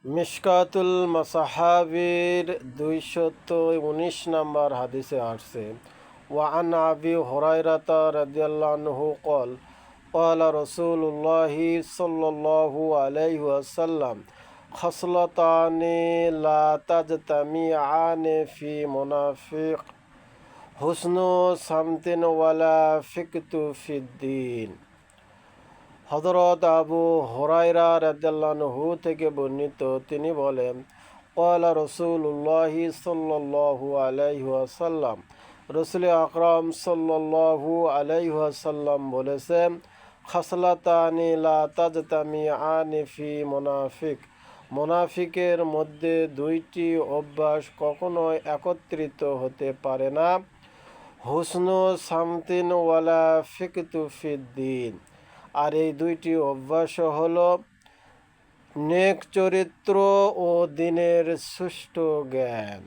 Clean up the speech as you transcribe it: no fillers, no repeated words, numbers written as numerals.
মিশকাতুল মাসাহাবির 219 নম্বর হাদিসে আসছে ওয়ান আবি হুরায়রাতা রাদিয়াল্লাহু আনহু قال قال رسول الله صلى الله عليه وسلم خصلتان لا تجتمعان في منافق حسن صمت ولا فقه في الدين। হযরত আবু হুরায়রা রাদিয়াল্লাহু আনহু থেকে বর্ণিত, তিনি বলেন, ক্বালা রাসূলুল্লাহি সাল্লাল্লাহু আলাইহি ওয়াসাল্লাম, রাসূল আকরাম সাল্লাল্লাহু আলাইহি ওয়াসাল্লাম বলেছেন, খাসলাতানি লা তাজতামিআনি ফি মুনাফিক, মুনাফিকের মধ্যে দুইটি অভ্যাস কখনোই একত্রিত হতে পারে না। হুসনু সামতিন ওয়ালা ফিকতু ফিদ্দিন, আর এই দুইটি অভ্যাস হলো নেক চরিত্র ও দিনের সুষ্ঠু জ্ঞান।